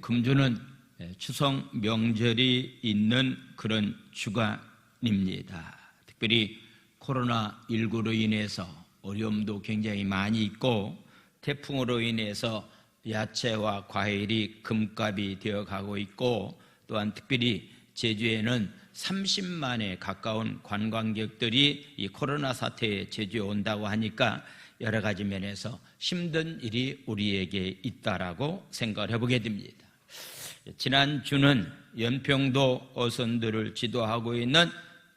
금주는 추석 명절이 있는 그런 주간입니다. 특별히 코로나19로 인해서 어려움도 굉장히 많이 있고, 태풍으로 인해서 야채와 과일이 금값이 되어가고 있고, 또한 특별히 제주에는 30만에 가까운 관광객들이 이 코로나 사태에 제주에 온다고 하니까 여러 가지 면에서 힘든 일이 우리에게 있다라고 생각을 해보게 됩니다. 지난 주는 연평도 어선들을 지도하고 있는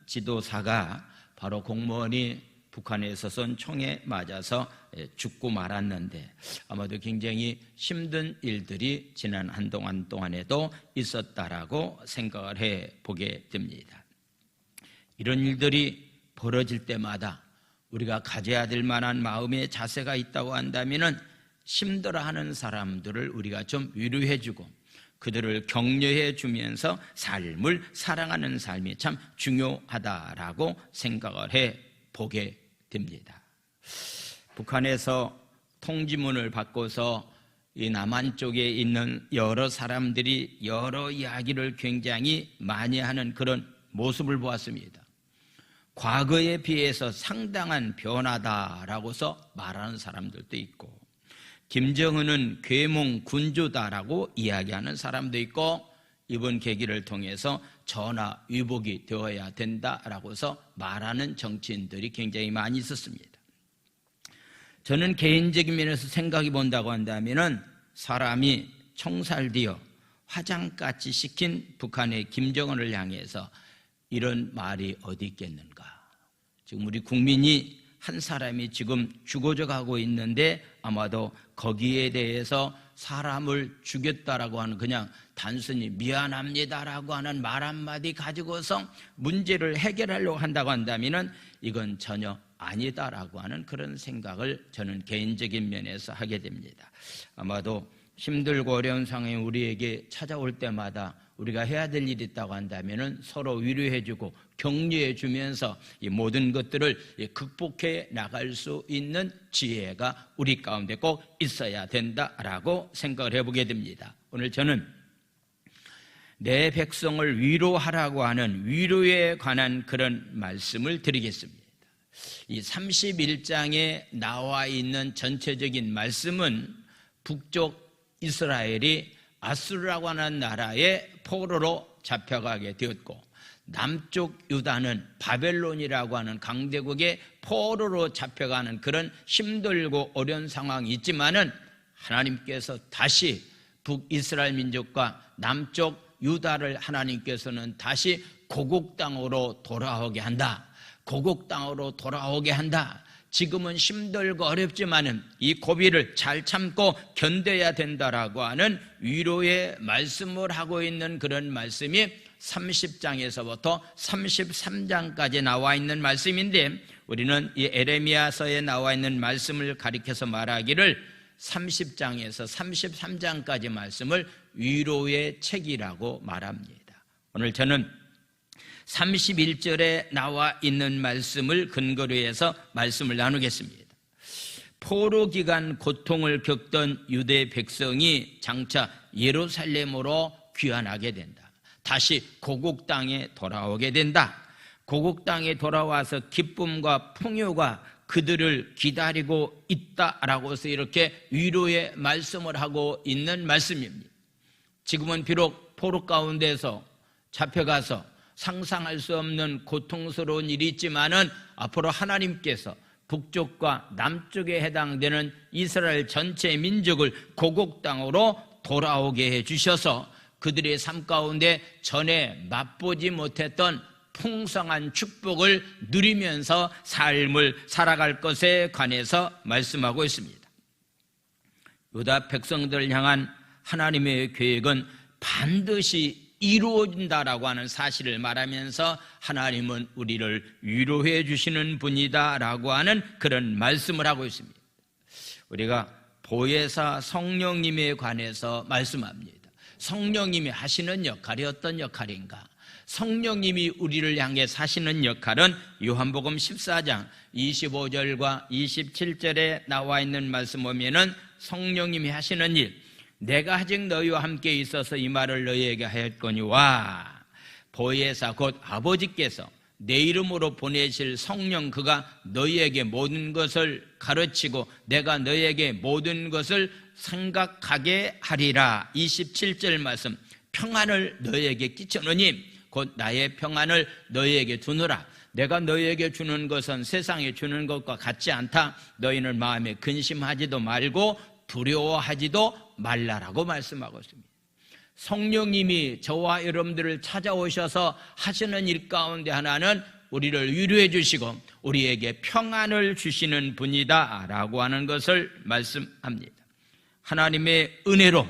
지도사가 바로 공무원이 북한에서 쏜 총에 맞아서 죽고 말았는데, 아마도 굉장히 힘든 일들이 지난 한동안 동안에도 있었다라고 생각을 해보게 됩니다. 이런 일들이 벌어질 때마다 우리가 가져야 될 만한 마음의 자세가 있다고 한다면, 힘들어하는 사람들을 우리가 좀 위로해주고 그들을 격려해 주면서 삶을 사랑하는 삶이 참 중요하다라고 생각을 해보게 됩니다. 북한에서 통지문을 바꿔서 이 남한 쪽에 있는 여러 사람들이 여러 이야기를 굉장히 많이 하는 그런 모습을 보았습니다. 과거에 비해서 상당한 변화다라고서 말하는 사람들도 있고, 김정은은 괴몽 군주다라고 이야기하는 사람도 있고, 이번 계기를 통해서 전화 위복이 되어야 된다라고서 말하는 정치인들이 굉장히 많이 있었습니다. 저는 개인적인 면에서 생각해 본다고 한다면, 사람이 총살되어 화장까지 시킨 북한의 김정은을 향해서 이런 말이 어디 있겠는가. 지금 우리 국민이 한 사람이 지금 죽어져 가고 있는데, 아마도 거기에 대해서 사람을 죽였다라고 하는, 그냥 단순히 미안합니다라고 하는 말 한마디 가지고서 문제를 해결하려고 한다고 한다면 이건 전혀 아니다라고 하는 그런 생각을 저는 개인적인 면에서 하게 됩니다. 아마도 힘들고 어려운 상황이 우리에게 찾아올 때마다 우리가 해야 될 일이 있다고 한다면 서로 위로해주고 격려해주면서 이 모든 것들을 극복해 나갈 수 있는 지혜가 우리 가운데 꼭 있어야 된다라고 생각을 해보게 됩니다. 오늘 저는 내 백성을 위로하라고 하는 위로에 관한 그런 말씀을 드리겠습니다. 이 31장에 나와 있는 전체적인 말씀은 북쪽 이스라엘이 아수르라고 하는 나라의 포로로 잡혀가게 되었고, 남쪽 유다는 바벨론이라고 하는 강대국의 포로로 잡혀가는 그런 힘들고 어려운 상황이 있지만은, 하나님께서 다시 북이스라엘 민족과 남쪽 유다를 하나님께서는 다시 고국 땅으로 돌아오게 한다. 고국 땅으로 돌아오게 한다. 지금은 힘들고 어렵지만은 이 고비를 잘 참고 견뎌야 된다라고 하는 위로의 말씀을 하고 있는 그런 말씀이 30장에서부터 33장까지 나와 있는 말씀인데, 우리는 이 에레미야서에 나와 있는 말씀을 가리켜서 말하기를 30장에서 33장까지 말씀을 위로의 책이라고 말합니다. 오늘 저는 31절에 나와 있는 말씀을 근거로 해서 말씀을 나누겠습니다. 포로 기간 고통을 겪던 유대 백성이 장차 예루살렘으로 귀환하게 된다. 다시 고국 땅에 돌아오게 된다. 고국 땅에 돌아와서 기쁨과 풍요가 그들을 기다리고 있다라고 해서 이렇게 위로의 말씀을 하고 있는 말씀입니다. 지금은 비록 포로 가운데서 잡혀가서 상상할 수 없는 고통스러운 일이 있지만은, 앞으로 하나님께서 북쪽과 남쪽에 해당되는 이스라엘 전체 민족을 고국 땅으로 돌아오게 해주셔서 그들의 삶 가운데 전에 맛보지 못했던 풍성한 축복을 누리면서 삶을 살아갈 것에 관해서 말씀하고 있습니다. 유다 백성들을 향한 하나님의 계획은 반드시 이루어진다라고 하는 사실을 말하면서, 하나님은 우리를 위로해 주시는 분이다라고 하는 그런 말씀을 하고 있습니다. 우리가 보혜사 성령님에 관해서 말씀합니다. 성령님이 하시는 역할이 어떤 역할인가? 성령님이 우리를 향해 사시는 역할은 요한복음 14장 25절과 27절에 나와 있는 말씀 보면은 성령님이 하시는 일, 내가 아직 너희와 함께 있어서 이 말을 너희에게 하였거니와 보혜사 곧 아버지께서 내 이름으로 보내실 성령 그가 너희에게 모든 것을 가르치고 내가 너희에게 모든 것을 생각하게 하리라. 27절 말씀, 평안을 너희에게 끼쳐노니 곧 나의 평안을 너희에게 두노라. 내가 너희에게 주는 것은 세상에 주는 것과 같지 않다. 너희는 마음에 근심하지도 말고 두려워하지도 말라라고 말씀하고 있습니다. 성령님이 저와 여러분들을 찾아오셔서 하시는 일 가운데 하나는 우리를 위로해 주시고 우리에게 평안을 주시는 분이다 라고 하는 것을 말씀합니다. 하나님의 은혜로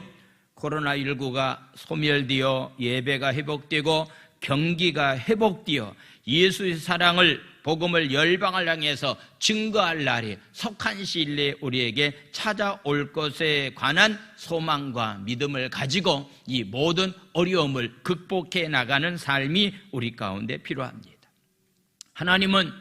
코로나19가 소멸되어 예배가 회복되고 경기가 회복되어 예수의 사랑을 복음을 열방을 향해서 증거할 날이 속한 시일 내에 우리에게 찾아올 것에 관한 소망과 믿음을 가지고 이 모든 어려움을 극복해 나가는 삶이 우리 가운데 필요합니다. 하나님은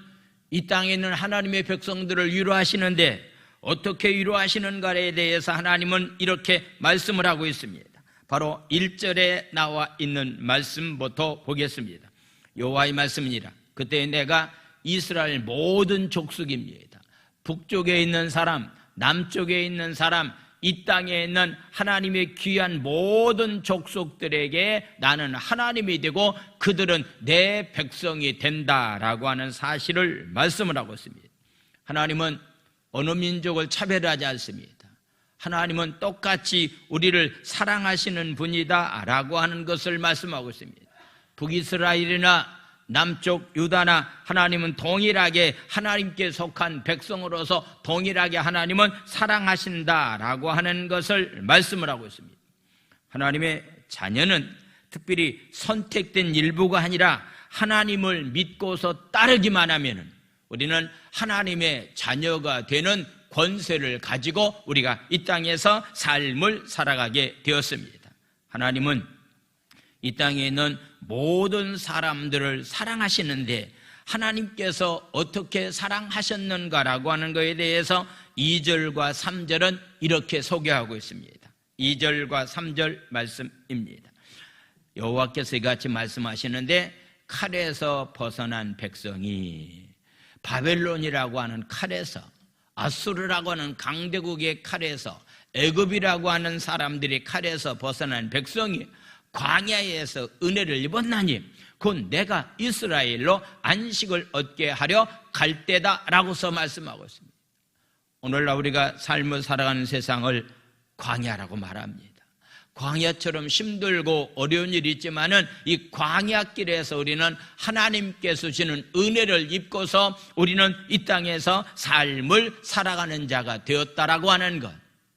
이 땅에 있는 하나님의 백성들을 위로하시는데 어떻게 위로하시는가에 대해서 하나님은 이렇게 말씀을 하고 있습니다. 바로 1절에 나와 있는 말씀부터 보겠습니다. 여호와의 말씀이니라. 그때 내가 이스라엘 모든 족속입니다. 북쪽에 있는 사람, 남쪽에 있는 사람, 이 땅에 있는 하나님의 귀한 모든 족속들에게 나는 하나님이 되고 그들은 내 백성이 된다라고 하는 사실을 말씀을 하고 있습니다. 하나님은 어느 민족을 차별하지 않습니다. 하나님은 똑같이 우리를 사랑하시는 분이다라고 하는 것을 말씀하고 있습니다. 북이스라엘이나 남쪽 유다나 하나님은 동일하게 하나님께 속한 백성으로서 동일하게 하나님은 사랑하신다라고 하는 것을 말씀을 하고 있습니다. 하나님의 자녀는 특별히 선택된 일부가 아니라 하나님을 믿고서 따르기만 하면 우리는 하나님의 자녀가 되는 권세를 가지고 우리가 이 땅에서 삶을 살아가게 되었습니다. 하나님은 이 땅에 있는 모든 사람들을 사랑하시는데 하나님께서 어떻게 사랑하셨는가라고 하는 것에 대해서 2절과 3절은 이렇게 소개하고 있습니다. 2절과 3절 말씀입니다. 여호와께서 이같이 말씀하시는데 칼에서 벗어난 백성이 바벨론이라고 하는 칼에서 아수르라고 하는 강대국의 칼에서 애굽이라고 하는 사람들이 칼에서 벗어난 백성이 광야에서 은혜를 입었나니 곧 내가 이스라엘로 안식을 얻게 하려 갈 때다라고서 말씀하고 있습니다. 오늘날 우리가 삶을 살아가는 세상을 광야라고 말합니다. 광야처럼 힘들고 어려운 일이 있지만은 이 광야길에서 우리는 하나님께서 주시는 은혜를 입고서 우리는 이 땅에서 삶을 살아가는 자가 되었다라고 하는 것.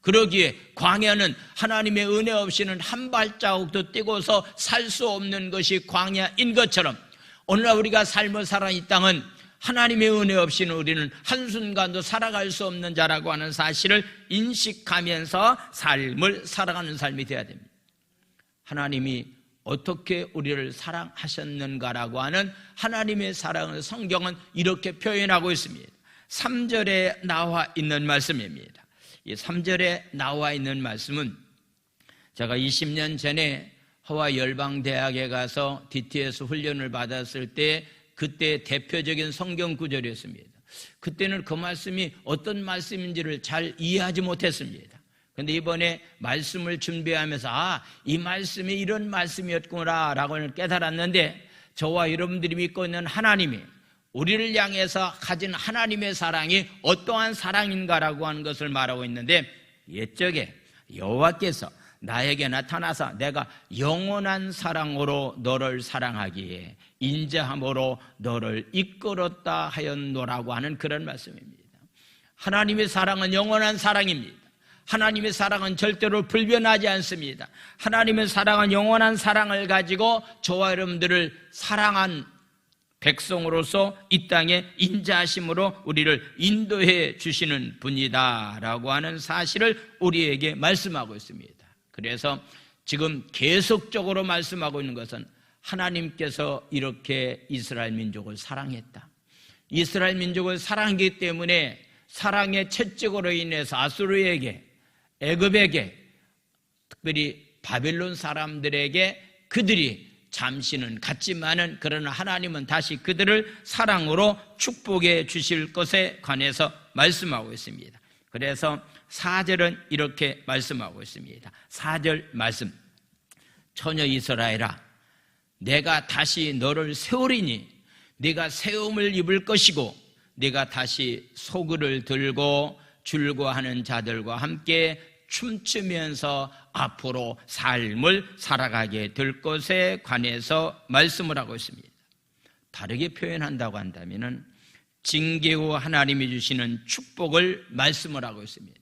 그러기에 광야는 하나님의 은혜 없이는 한 발자국도 떼고서 살 수 없는 것이 광야인 것처럼 오늘날 우리가 삶을 살아가는 이 땅은 하나님의 은혜 없이는 우리는 한순간도 살아갈 수 없는 자라고 하는 사실을 인식하면서 삶을 살아가는 삶이 되어야 됩니다. 하나님이 어떻게 우리를 사랑하셨는가라고 하는 하나님의 사랑을 성경은 이렇게 표현하고 있습니다. 3절에 나와 있는 말씀입니다. 이 3절에 나와 있는 말씀은 제가 20년 전에 하와이 열방대학에 가서 DTS 훈련을 받았을 때 그때 대표적인 성경 구절이었습니다. 그때는 그 말씀이 어떤 말씀인지를 잘 이해하지 못했습니다. 그런데 이번에 말씀을 준비하면서 이 말씀이 이런 말씀이었구나 라고 깨달았는데 저와 여러분들이 믿고 있는 하나님이 우리를 향해서 가진 하나님의 사랑이 어떠한 사랑인가라고 하는 것을 말하고 있는데 옛적에 여호와께서 나에게 나타나서 내가 영원한 사랑으로 너를 사랑하기에 인자함으로 너를 이끌었다 하였노라고 하는 그런 말씀입니다. 하나님의 사랑은 영원한 사랑입니다. 하나님의 사랑은 절대로 불변하지 않습니다. 하나님의 사랑은 영원한 사랑을 가지고 저와 여러분들을 사랑한 백성으로서 이 땅에 인자하심으로 우리를 인도해 주시는 분이다라고 하는 사실을 우리에게 말씀하고 있습니다. 그래서 지금 계속적으로 말씀하고 있는 것은 하나님께서 이렇게 이스라엘 민족을 사랑했다. 이스라엘 민족을 사랑하기 때문에 사랑의 채찍으로 인해서 아수르에게 애굽에게 특별히 바벨론 사람들에게 그들이 잠시는 갔지만은 그러나 하나님은 다시 그들을 사랑으로 축복해 주실 것에 관해서 말씀하고 있습니다. 그래서 4절은 이렇게 말씀하고 있습니다. 4절 말씀, 처녀 이스라엘아, 내가 다시 너를 세우리니 네가 세움을 입을 것이고 네가 다시 소굴을 들고 줄거하는 자들과 함께 춤추면서 앞으로 삶을 살아가게 될 것에 관해서 말씀을 하고 있습니다. 다르게 표현한다고 한다면 징계 후 하나님이 주시는 축복을 말씀을 하고 있습니다.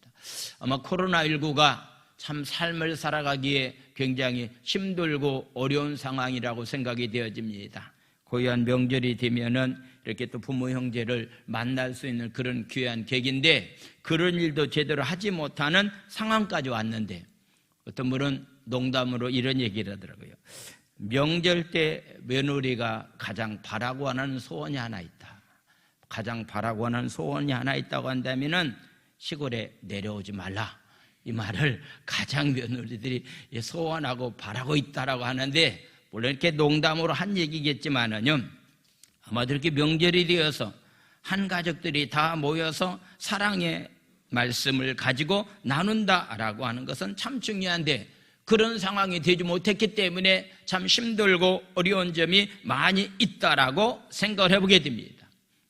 아마 코로나19가 참 삶을 살아가기에 굉장히 힘들고 어려운 상황이라고 생각이 되어집니다. 고유한 명절이 되면은 이렇게 또 부모 형제를 만날 수 있는 그런 귀한 계기인데 그런 일도 제대로 하지 못하는 상황까지 왔는데 어떤 분은 농담으로 이런 얘기를 하더라고요. 명절 때 며느리가 가장 바라고 하는 소원이 하나 있다. 가장 바라고 하는 소원이 하나 있다고 한다면은 시골에 내려오지 말라. 이 말을 가장 며느리들이 소원하고 바라고 있다라고 하는데 물론 이렇게 농담으로 한 얘기겠지만은요. 아마도 이렇게 명절이 되어서 한 가족들이 다 모여서 사랑의 말씀을 가지고 나눈다라고 하는 것은 참 중요한데 그런 상황이 되지 못했기 때문에 참 힘들고 어려운 점이 많이 있다라고 생각을 해보게 됩니다.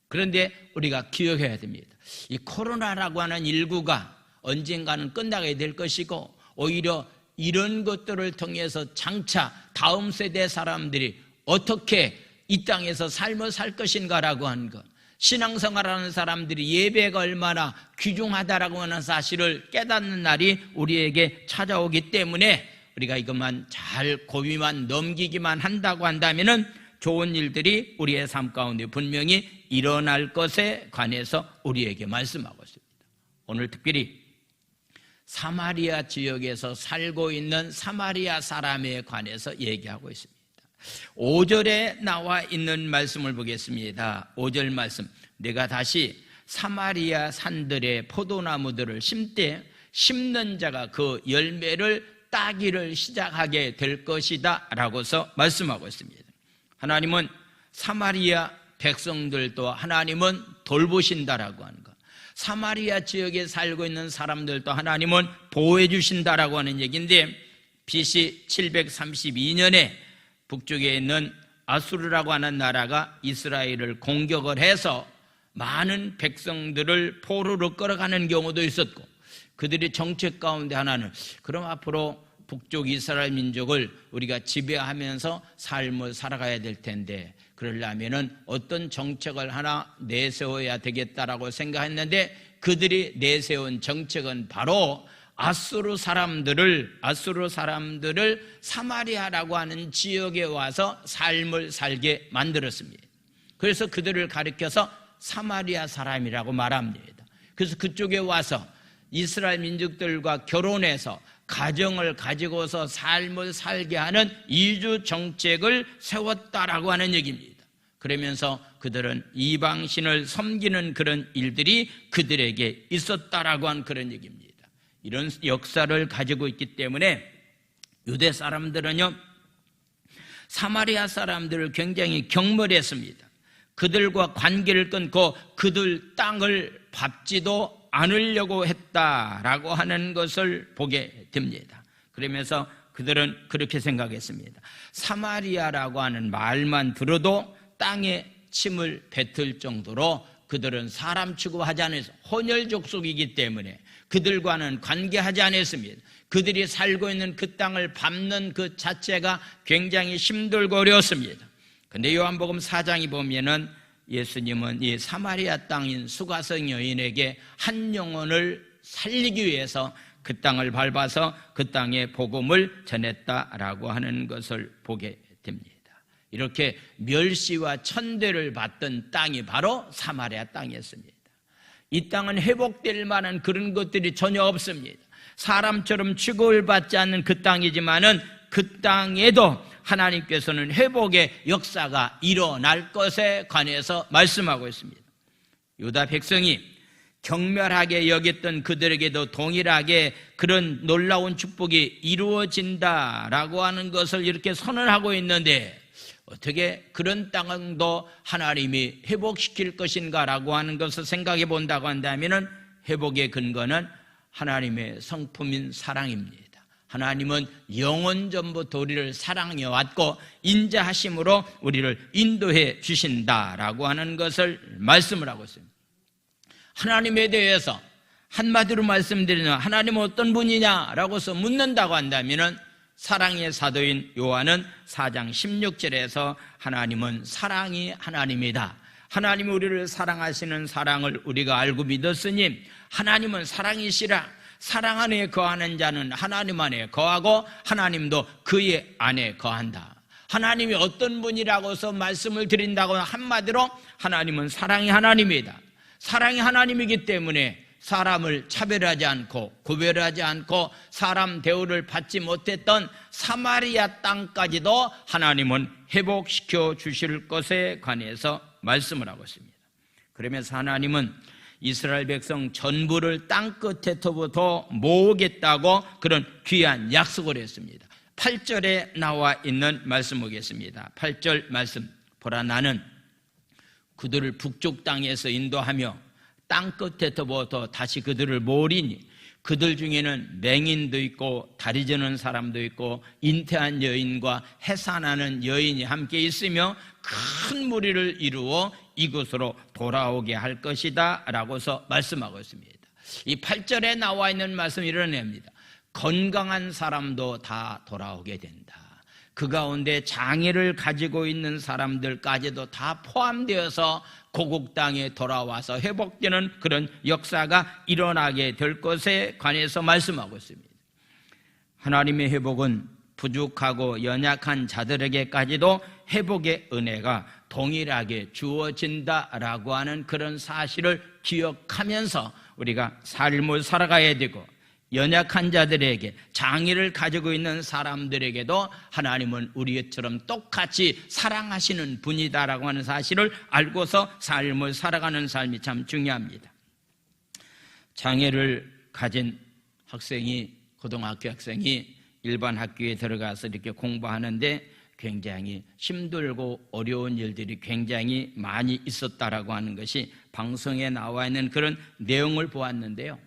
그런데 우리가 기억해야 됩니다. 이 코로나라고 하는 일구가 언젠가는 끝나게 될 것이고 오히려 이런 것들을 통해서 장차 다음 세대 사람들이 어떻게 이 땅에서 삶을 살 것인가라고 하는 것, 신앙생활하는 사람들이 예배가 얼마나 귀중하다라고 하는 사실을 깨닫는 날이 우리에게 찾아오기 때문에 우리가 이것만 잘 고비만 넘기기만 한다고 한다면은 좋은 일들이 우리의 삶 가운데 분명히 일어날 것에 관해서 우리에게 말씀하고 있습니다. 오늘 특별히 사마리아 지역에서 살고 있는 사마리아 사람에 관해서 얘기하고 있습니다. 5절에 나와 있는 말씀을 보겠습니다. 5절 말씀, 내가 다시 사마리아 산들의 포도나무들을 심되 심는 자가 그 열매를 따기를 시작하게 될 것이다 라고서 말씀하고 있습니다. 하나님은 사마리아 백성들도 하나님은 돌보신다라고 하는 것, 사마리아 지역에 살고 있는 사람들도 하나님은 보호해 주신다라고 하는 얘기인데 BC 732년에 북쪽에 있는 아수르라고 하는 나라가 이스라엘을 공격을 해서 많은 백성들을 포로로 끌어가는 경우도 있었고 그들의 정책 가운데 하나는 그럼 앞으로 북쪽 이스라엘 민족을 우리가 지배하면서 삶을 살아가야 될 텐데 그러려면은 어떤 정책을 하나 내세워야 되겠다라고 생각했는데 그들이 내세운 정책은 바로 아수르 사람들을 사마리아라고 하는 지역에 와서 삶을 살게 만들었습니다. 그래서 그들을 가리켜서 사마리아 사람이라고 말합니다. 그래서 그쪽에 와서 이스라엘 민족들과 결혼해서 가정을 가지고서 삶을 살게 하는 이주 정책을 세웠다라고 하는 얘기입니다. 그러면서 그들은 이방신을 섬기는 그런 일들이 그들에게 있었다라고 하는 그런 얘기입니다. 이런 역사를 가지고 있기 때문에 유대 사람들은요 사마리아 사람들을 굉장히 경멸했습니다. 그들과 관계를 끊고 그들 땅을 밟지도 않으려고 했다라고 하는 것을 보게 됩니다. 그러면서 그들은 그렇게 생각했습니다. 사마리아라고 하는 말만 들어도 땅에 침을 뱉을 정도로 그들은 사람 취급하지 않아서 혼혈족속이기 때문에 그들과는 관계하지 않았습니다. 그들이 살고 있는 그 땅을 밟는 그 자체가 굉장히 힘들고 어려웠습니다. 그런데 요한복음 4장에 보면은 예수님은 이 사마리아 땅인 수가성 여인에게 한 영혼을 살리기 위해서 그 땅을 밟아서 그 땅에 복음을 전했다라고 하는 것을 보게 됩니다. 이렇게 멸시와 천대를 받던 땅이 바로 사마리아 땅이었습니다. 이 땅은 회복될 만한 그런 것들이 전혀 없습니다. 사람처럼 취급을 받지 않는 그 땅이지만은 그 땅에도 하나님께서는 회복의 역사가 일어날 것에 관해서 말씀하고 있습니다. 유다 백성이 경멸하게 여겼던 그들에게도 동일하게 그런 놀라운 축복이 이루어진다라고 하는 것을 이렇게 선언하고 있는데, 어떻게 그런 땅도 하나님이 회복시킬 것인가라고 하는 것을 생각해 본다고 한다면, 회복의 근거는 하나님의 성품인 사랑입니다. 하나님은 영원 전부터 우리를 사랑해 왔고 인자하심으로 우리를 인도해 주신다라고 하는 것을 말씀을 하고 있습니다. 하나님에 대해서 한마디로 말씀드리면 하나님은 어떤 분이냐라고 해서 묻는다고 한다면, 사랑의 사도인 요한은 4장 16절에서 하나님은 사랑이 하나님이다, 하나님이 우리를 사랑하시는 사랑을 우리가 알고 믿었으니 하나님은 사랑이시라, 사랑 안에 거하는 자는 하나님 안에 거하고 하나님도 그의 안에 거한다. 하나님이 어떤 분이라고 해서 말씀을 드린다고 한마디로 하나님은 사랑이 하나님이다. 사랑이 하나님이기 때문에 사람을 차별하지 않고 구별하지 않고 사람 대우를 받지 못했던 사마리아 땅까지도 하나님은 회복시켜 주실 것에 관해서 말씀을 하고 있습니다. 그러면서 하나님은 이스라엘 백성 전부를 땅끝에서부터 모으겠다고 그런 귀한 약속을 했습니다. 8절에 나와 있는 말씀 보겠습니다. 8절 말씀, 보라 나는 그들을 북쪽 땅에서 인도하며 땅끝에서부터 다시 그들을 모으리니 그들 중에는 맹인도 있고 다리 저는 사람도 있고 잉태한 여인과 해산하는 여인이 함께 있으며 큰 무리를 이루어 이곳으로 돌아오게 할 것이다 라고서 말씀하고 있습니다. 이 8절에 나와 있는 말씀을 이뤄냅니다. 건강한 사람도 다 돌아오게 된다. 그 가운데 장애를 가지고 있는 사람들까지도 다 포함되어서 고국 땅에 돌아와서 회복되는 그런 역사가 일어나게 될 것에 관해서 말씀하고 있습니다. 하나님의 회복은 부족하고 연약한 자들에게까지도 회복의 은혜가 동일하게 주어진다라고 하는 그런 사실을 기억하면서 우리가 삶을 살아가야 되고, 연약한 자들에게, 장애를 가지고 있는 사람들에게도 하나님은 우리처럼 똑같이 사랑하시는 분이다라고 하는 사실을 알고서 삶을 살아가는 삶이 참 중요합니다. 장애를 가진 학생이, 고등학교 학생이 일반 학교에 들어가서 이렇게 공부하는데 굉장히 힘들고 어려운 일들이 굉장히 많이 있었다라고 하는 것이 방송에 나와 있는 그런 내용을 보았는데요.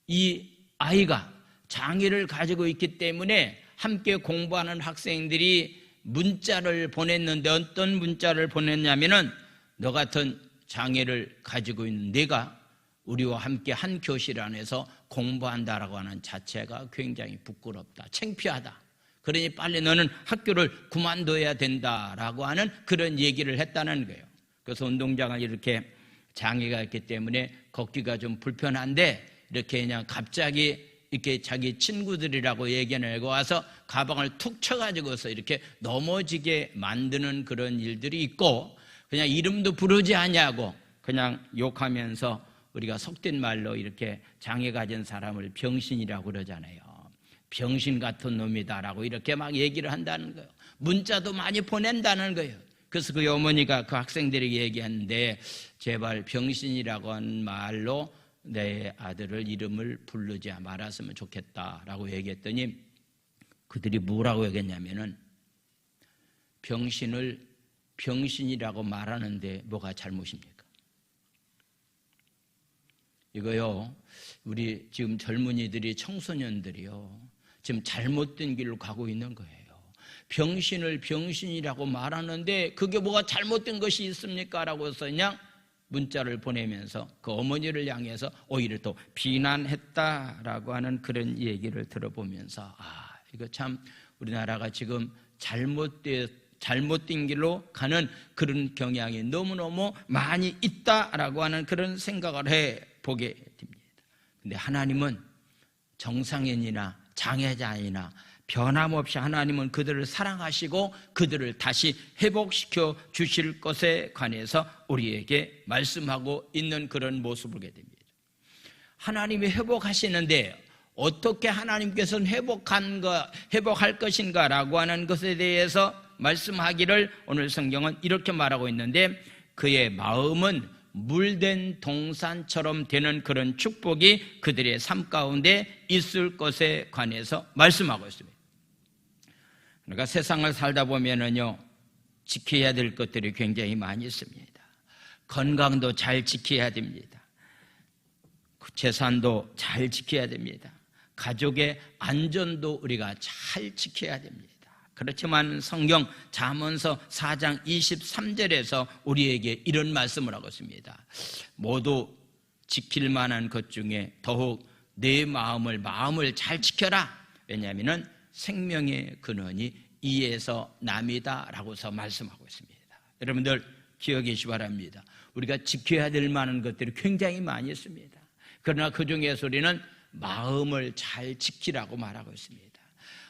이 아이가 장애를 가지고 있기 때문에 함께 공부하는 학생들이 문자를 보냈는데, 어떤 문자를 보냈냐면은, 너 같은 장애를 가지고 있는 내가 우리와 함께 한 교실 안에서 공부한다라고 하는 자체가 굉장히 부끄럽다, 창피하다. 그러니 빨리 너는 학교를 그만둬야 된다라고 하는 그런 얘기를 했다는 거예요. 그래서 운동장을 이렇게 장애가 있기 때문에 걷기가 좀 불편한데 이렇게 그냥 갑자기 이렇게 자기 친구들이라고 얘기하고 와서 가방을 툭 쳐가지고서 이렇게 넘어지게 만드는 그런 일들이 있고, 그냥 이름도 부르지 않냐고 그냥 욕하면서, 우리가 속된 말로 이렇게 장애 가진 사람을 병신이라고 그러잖아요. 병신 같은 놈이다라고 이렇게 막 얘기를 한다는 거예요. 문자도 많이 보낸다는 거예요. 그래서 그 어머니가 그 학생들에게 얘기했는데, 제발 병신이라고 하는 말로 내 아들을 이름을 부르지 말았으면 좋겠다라고 얘기했더니 그들이 뭐라고 얘기했냐면은, 병신을 병신이라고 말하는데 뭐가 잘못입니까? 이거요, 우리 지금 젊은이들이, 청소년들이요, 지금 잘못된 길로 가고 있는 거예요. 병신을 병신이라고 말하는데 그게 뭐가 잘못된 것이 있습니까? 라고 해서 그냥 문자를 보내면서 그 어머니를 향해서 오히려 또 비난했다라고 하는 그런 얘기를 들어보면서, 이거 참 우리나라가 지금 잘못된 길로 가는 그런 경향이 너무너무 많이 있다라고 하는 그런 생각을 해보게 됩니다. 근데 하나님은 정상인이나 장애자이나 변함없이 하나님은 그들을 사랑하시고 그들을 다시 회복시켜 주실 것에 관해서 우리에게 말씀하고 있는 그런 모습을 보게 됩니다. 하나님이 회복하시는데 어떻게 하나님께서는 회복할 것인가라고 하는 것에 대해서 말씀하기를 오늘 성경은 이렇게 말하고 있는데, 그의 마음은 물된 동산처럼 되는 그런 축복이 그들의 삶 가운데 있을 것에 관해서 말씀하고 있습니다. 그러니까 세상을 살다 보면은요, 지켜야 될 것들이 굉장히 많이 있습니다. 건강도 잘 지켜야 됩니다. 재산도 잘 지켜야 됩니다. 가족의 안전도 우리가 잘 지켜야 됩니다. 그렇지만 성경 잠언서 4장 23절에서 우리에게 이런 말씀을 하고 있습니다. 모두 지킬 만한 것 중에 더욱 내 마음을 잘 지켜라. 왜냐하면 생명의 근원이 이에서 남이다 라고서 말씀하고 있습니다. 여러분들 기억해 주시기 바랍니다. 우리가 지켜야 될 만한 것들이 굉장히 많이 있습니다. 그러나 그 중에서 우리는 마음을 잘 지키라고 말하고 있습니다.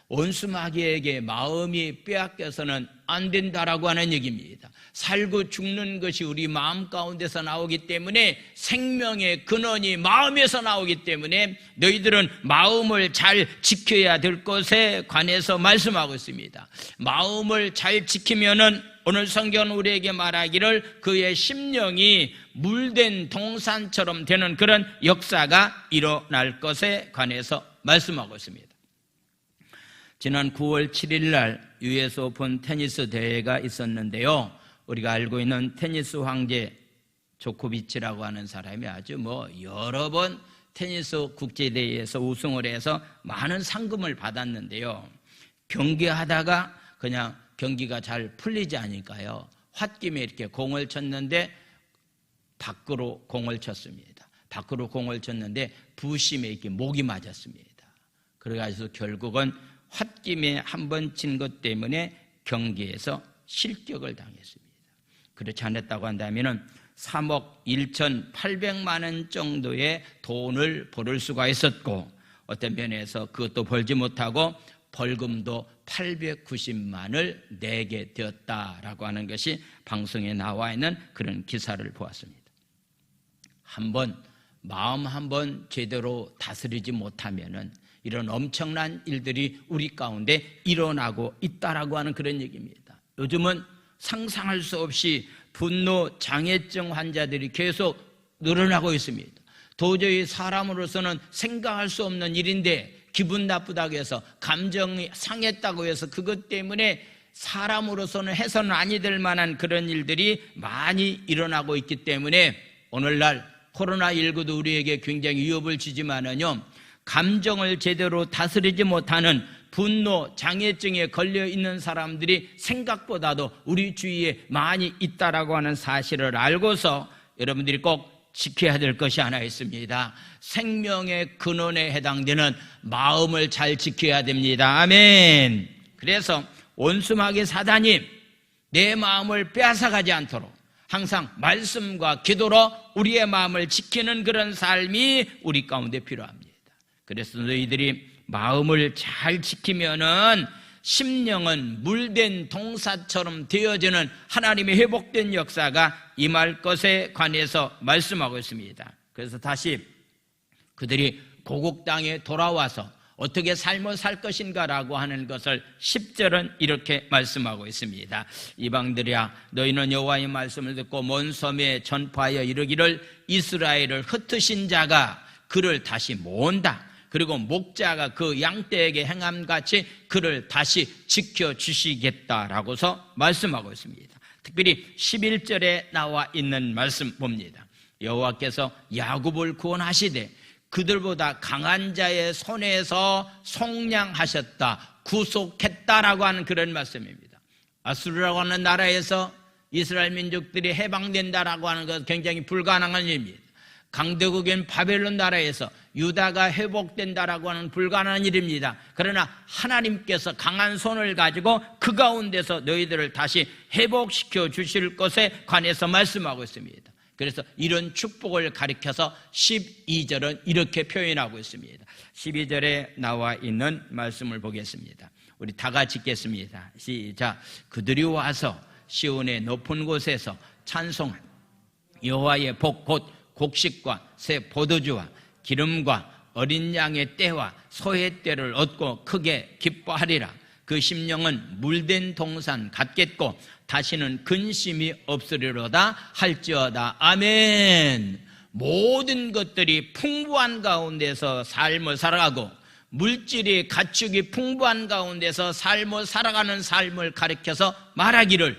원수마귀에게 마음이 빼앗겨서는 안 된다라고 하는 얘기입니다. 살고 죽는 것이 우리 마음 가운데서 나오기 때문에 생명의 근원이 마음에서 나오기 때문에 너희들은 마음을 잘 지켜야 될 것에 관해서 말씀하고 있습니다. 마음을 잘 지키면은 오늘 성경은 우리에게 말하기를 그의 심령이 물된 동산처럼 되는 그런 역사가 일어날 것에 관해서 말씀하고 있습니다. 지난 9월 7일 날 US 오픈 테니스 대회가 있었는데요. 우리가 알고 있는 테니스 황제 조코비치라고 하는 사람이 아주 여러 번 테니스 국제대회에서 우승을 해서 많은 상금을 받았는데요. 경기하다가 그냥 경기가 잘 풀리지 않으니까요. 홧김에 이렇게 공을 쳤는데 밖으로 공을 쳤습니다. 밖으로 공을 쳤는데 부심에 이렇게 목이 맞았습니다. 그래가지고 결국은 홧김에 한 번 친 것 때문에 경기에서 실격을 당했습니다. 그렇지 않았다고 한다면 3억 1,800만 원 정도의 돈을 벌을 수가 있었고 어떤 면에서 그것도 벌지 못하고 벌금도 890만 원을 내게 되었다라고 하는 것이 방송에 나와 있는 그런 기사를 보았습니다. 마음 한번 제대로 다스리지 못하면은 이런 엄청난 일들이 우리 가운데 일어나고 있다라고 하는 그런 얘기입니다. 요즘은 상상할 수 없이 분노 장애증 환자들이 계속 늘어나고 있습니다. 도저히 사람으로서는 생각할 수 없는 일인데 기분 나쁘다고 해서 감정이 상했다고 해서 그것 때문에 사람으로서는 해서는 아니 될 만한 그런 일들이 많이 일어나고 있기 때문에 오늘날 코로나19도 우리에게 굉장히 위협을 주지만은요, 감정을 제대로 다스리지 못하는 분노 장애증에 걸려 있는 사람들이 생각보다도 우리 주위에 많이 있다라고 하는 사실을 알고서 여러분들이 꼭 지켜야 될 것이 하나 있습니다. 생명의 근원에 해당되는 마음을 잘 지켜야 됩니다. 아멘. 그래서 원수마귀 사단이 내 마음을 빼앗아가지 않도록 항상 말씀과 기도로 우리의 마음을 지키는 그런 삶이 우리 가운데 필요합니다. 그래서 너희들이 마음을 잘 지키면은 심령은 물된 동사처럼 되어지는 하나님의 회복된 역사가 임할 것에 관해서 말씀하고 있습니다. 그래서 다시 그들이 고국 땅에 돌아와서 어떻게 삶을 살 것인가라고 하는 것을 10절은 이렇게 말씀하고 있습니다. 이방들이야 너희는 여호와의 말씀을 듣고 먼 섬에 전파하여 이르기를 이스라엘을 흩으신 자가 그를 다시 모은다. 그리고 목자가 그 양떼에게 행함같이 그를 다시 지켜주시겠다라고서 말씀하고 있습니다. 특별히 11절에 나와 있는 말씀 봅니다. 여호와께서 야곱을 구원하시되 그들보다 강한 자의 손에서 속량하셨다, 구속했다라고 하는 그런 말씀입니다. 아수르라고 하는 나라에서 이스라엘 민족들이 해방된다라고 하는 것은 굉장히 불가능한 일입니다. 강대국인 바벨론 나라에서 유다가 회복된다라고 하는 불가능한 일입니다. 그러나 하나님께서 강한 손을 가지고 그 가운데서 너희들을 다시 회복시켜 주실 것에 관해서 말씀하고 있습니다. 그래서 이런 축복을 가리켜서 12절은 이렇게 표현하고 있습니다. 12절에 나와 있는 말씀을 보겠습니다. 우리 다 같이 읽겠습니다. 시작. 그들이 와서 시온의 높은 곳에서 찬송한 여호와의 복 곧 곡식과 새 포도주와 기름과 어린 양의 떼와 소의 떼를 얻고 크게 기뻐하리라. 그 심령은 물된 동산 같겠고 다시는 근심이 없으리로다 할지어다. 아멘. 모든 것들이 풍부한 가운데서 삶을 살아가고 물질이 가축이 풍부한 가운데서 삶을 살아가는 삶을 가리켜서 말하기를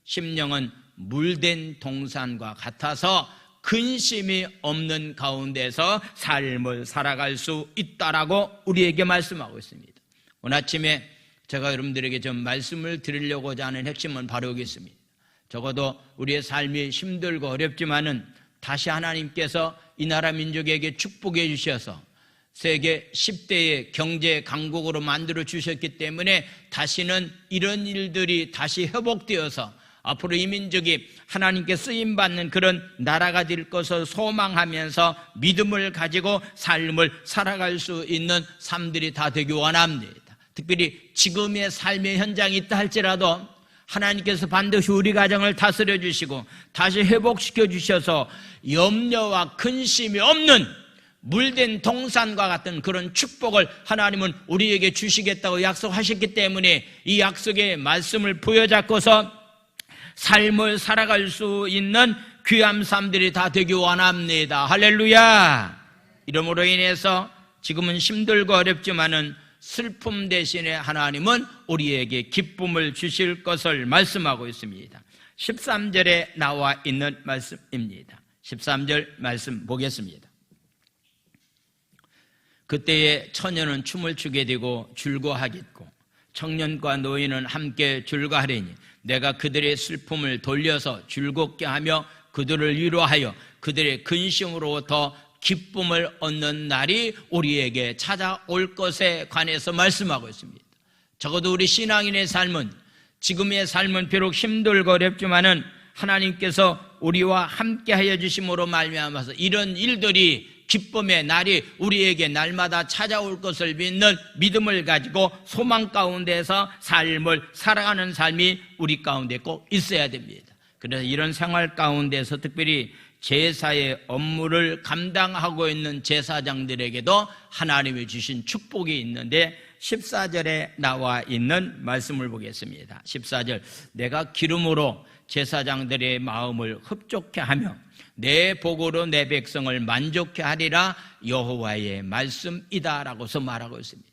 심령은 물된 동산과 같아서 근심이 없는 가운데서 삶을 살아갈 수 있다라고 우리에게 말씀하고 있습니다. 오늘 아침에 제가 여러분들에게 좀 말씀을 드리려고자 하는 핵심은 바로 여기 있습니다. 적어도 우리의 삶이 힘들고 어렵지만은 다시 하나님께서 이 나라 민족에게 축복해 주셔서 세계 10대의 경제 강국으로 만들어 주셨기 때문에 다시는 이런 일들이 다시 회복되어서 앞으로 이 민족이 하나님께 쓰임받는 그런 나라가 될 것을 소망하면서 믿음을 가지고 삶을 살아갈 수 있는 삶들이 다 되기 원합니다. 특별히 지금의 삶의 현장이 있다 할지라도 하나님께서 반드시 우리 가정을 다스려 주시고 다시 회복시켜 주셔서 염려와 근심이 없는 물된 동산과 같은 그런 축복을 하나님은 우리에게 주시겠다고 약속하셨기 때문에 이 약속의 말씀을 부여잡고서 삶을 살아갈 수 있는 귀한 삶들이 다 되기 원합니다. 할렐루야. 이러므로 인해서 지금은 힘들고 어렵지만은 슬픔 대신에 하나님은 우리에게 기쁨을 주실 것을 말씀하고 있습니다. 13절에 나와 있는 말씀입니다. 13절 말씀 보겠습니다. 그때에 처녀는 춤을 추게 되고 즐거워하겠고 청년과 노인은 함께 즐거워하리니 내가 그들의 슬픔을 돌려서 즐겁게 하며 그들을 위로하여 그들의 근심으로부터 기쁨을 얻는 날이 우리에게 찾아올 것에 관해서 말씀하고 있습니다. 적어도 우리 신앙인의 삶은 지금의 삶은 비록 힘들고 어렵지만은 하나님께서 우리와 함께 하여 주심으로 말미암아서 이런 일들이 기쁨의 날이 우리에게 날마다 찾아올 것을 믿는 믿음을 가지고 소망 가운데서 삶을 살아가는 삶이 우리 가운데 꼭 있어야 됩니다. 그래서 이런 생활 가운데서 특별히 제사의 업무를 감당하고 있는 제사장들에게도 하나님이 주신 축복이 있는데 14절에 나와 있는 말씀을 보겠습니다. 14절 내가 기름으로 제사장들의 마음을 흡족해 하며 내 복으로 내 백성을 만족해 하리라 여호와의 말씀이다라고서 말하고 있습니다.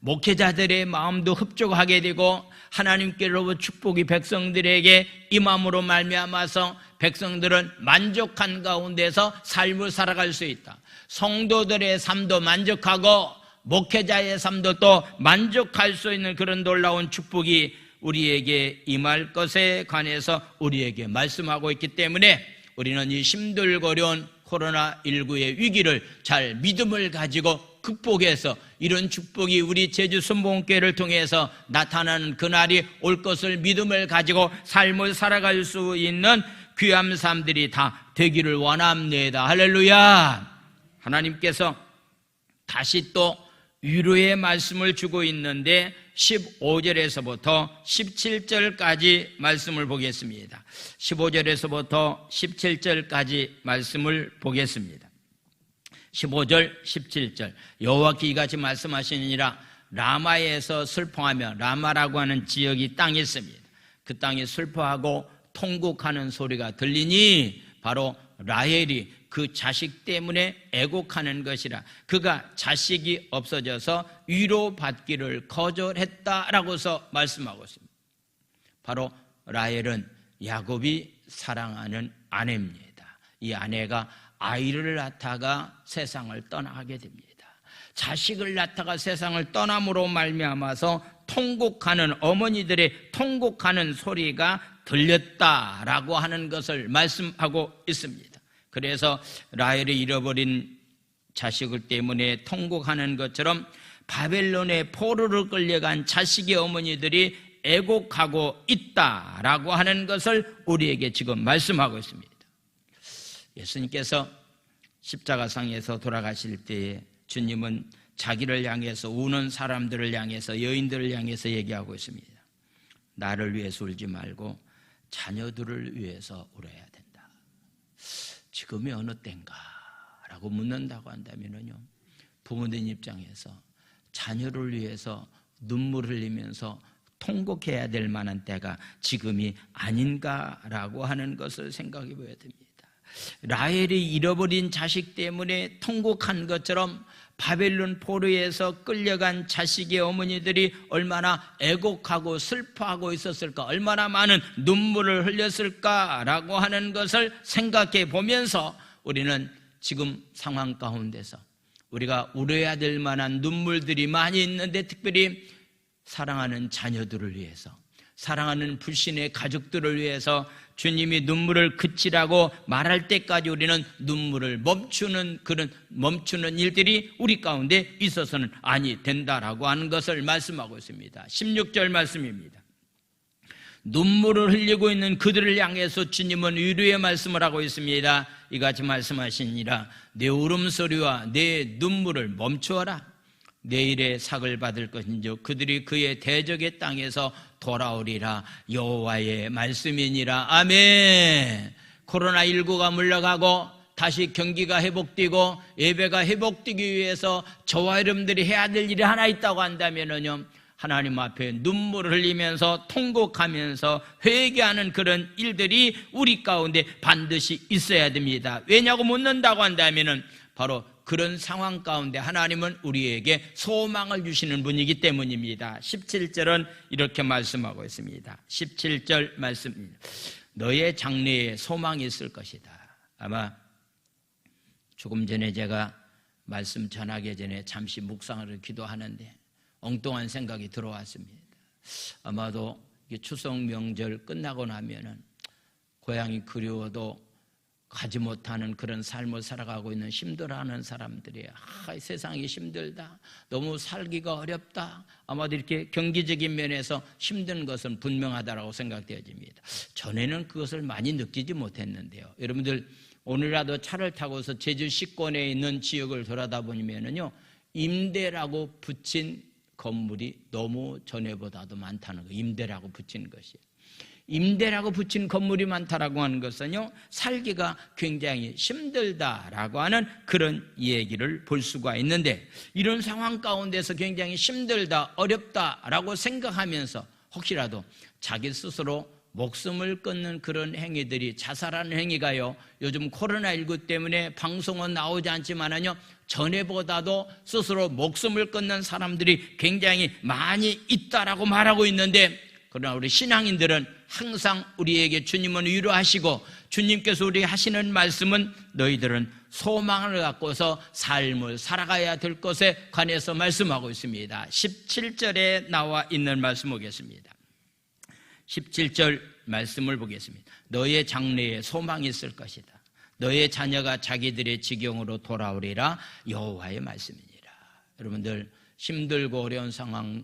목회자들의 마음도 흡족하게 되고 하나님께로부터 축복이 백성들에게 임함으로 말미암아서 백성들은 만족한 가운데서 삶을 살아갈 수 있다. 성도들의 삶도 만족하고 목회자의 삶도 또 만족할 수 있는 그런 놀라운 축복이 우리에게 임할 것에 관해서 우리에게 말씀하고 있기 때문에 우리는 이 힘들고 어려운 코로나19의 위기를 잘 믿음을 가지고 극복해서 이런 축복이 우리 제주 순복음교회를 통해서 나타나는 그날이 올 것을 믿음을 가지고 삶을 살아갈 수 있는 귀한 삶들이 다 되기를 원합니다. 할렐루야. 하나님께서 다시 또 위로의 말씀을 주고 있는데 15절에서부터 17절까지 말씀을 보겠습니다. 15절에서부터 17절까지 말씀을 보겠습니다. 15절, 17절 여호와께서 이같이 말씀하시니라 라마에서 슬퍼하며 라마라고 하는 지역이 땅이 있습니다. 그 땅이 슬퍼하고 통곡하는 소리가 들리니 바로 라헬이 그 자식 때문에 애곡하는 것이라 그가 자식이 없어져서 위로받기를 거절했다라고서 말씀하고 있습니다. 바로 라헬은 야곱이 사랑하는 아내입니다. 이 아내가 아이를 낳다가 세상을 떠나게 됩니다. 자식을 낳다가 세상을 떠남으로 말미암아서 통곡하는 어머니들의 통곡하는 소리가 들렸다라고 하는 것을 말씀하고 있습니다. 그래서 라헬이 잃어버린 자식을 때문에 통곡하는 것처럼 바벨론의 포로로 끌려간 자식의 어머니들이 애곡하고 있다라고 하는 것을 우리에게 지금 말씀하고 있습니다. 예수님께서 십자가상에서 돌아가실 때에 주님은 자기를 향해서 우는 사람들을 향해서 여인들을 향해서 얘기하고 있습니다. 나를 위해서 울지 말고 자녀들을 위해서 울어야 된다. 지금이 어느 때인가? 라고 묻는다고 한다면요, 부모님 입장에서 자녀를 위해서 눈물 흘리면서 통곡해야 될 만한 때가 지금이 아닌가라고 하는 것을 생각해 봐야 됩니다. 라헬이 잃어버린 자식 때문에 통곡한 것처럼 바벨론 포로에서 끌려간 자식의 어머니들이 얼마나 애곡하고 슬퍼하고 있었을까, 얼마나 많은 눈물을 흘렸을까라고 하는 것을 생각해 보면서 우리는 지금 상황 가운데서 우리가 울어야 될 만한 눈물들이 많이 있는데, 특별히 사랑하는 자녀들을 위해서, 사랑하는 불신의 가족들을 위해서 주님이 눈물을 그치라고 말할 때까지 우리는 눈물을 멈추는 일들이 우리 가운데 있어서는 아니 된다라고 하는 것을 말씀하고 있습니다. 16절 말씀입니다. 눈물을 흘리고 있는 그들을 향해서 주님은 위로의 말씀을 하고 있습니다. 이같이 말씀하시니라. 내 울음소리와 내 눈물을 멈추어라. 내일의 삭을 받을 것인즉 그들이 그의 대적의 땅에서 돌아오리라. 여호와의 말씀이니라. 아멘. 코로나19가 물러가고 다시 경기가 회복되고 예배가 회복되기 위해서 저와 여러분들이 해야 될 일이 하나 있다고 한다면요, 하나님 앞에 눈물을 흘리면서 통곡하면서 회개하는 그런 일들이 우리 가운데 반드시 있어야 됩니다. 왜냐고 묻는다고 한다면은 바로 그런 상황 가운데 하나님은 우리에게 소망을 주시는 분이기 때문입니다. 17절은 이렇게 말씀하고 있습니다. 17절 말씀입니다. 너의 장래에 소망이 있을 것이다. 아마 조금 전에 제가 말씀 전하기 전에 잠시 묵상을 기도하는데 엉뚱한 생각이 들어왔습니다. 아마도 추석 명절 끝나고 나면은 고향이 그리워도 가지 못하는 그런 삶을 살아가고 있는 힘들어하는 사람들이 세상이 힘들다, 너무 살기가 어렵다, 아마도 이렇게 경기적인 면에서 힘든 것은 분명하다고 생각되어집니다. 전에는 그것을 많이 느끼지 못했는데요, 여러분들 오늘이라도 차를 타고서 제주 시권에 있는 지역을 돌아다보면요, 임대라고 붙인 건물이 너무 전에보다도 많다는 거예요. 임대라고 붙인 것이. 임대라고 붙인 건물이 많다라고 하는 것은요, 살기가 굉장히 힘들다라고 하는 그런 얘기를 볼 수가 있는데, 이런 상황 가운데서 굉장히 힘들다, 어렵다라고 생각하면서 혹시라도 자기 스스로 목숨을 끊는 그런 행위들이, 자살하는 행위가요, 요즘 코로나19 때문에 방송은 나오지 않지만은요, 전에보다도 스스로 목숨을 끊는 사람들이 굉장히 많이 있다라고 말하고 있는데, 그러나 우리 신앙인들은 항상 우리에게 주님은 위로하시고 주님께서 우리에게 하시는 말씀은 너희들은 소망을 갖고서 삶을 살아가야 될 것에 관해서 말씀하고 있습니다. 17절에 나와 있는 말씀 보겠습니다. 17절 말씀을 보겠습니다. 너의 장래에 소망이 있을 것이다. 너의 자녀가 자기들의 지경으로 돌아오리라. 여호와의 말씀이니라. 여러분들 힘들고 어려운 상황에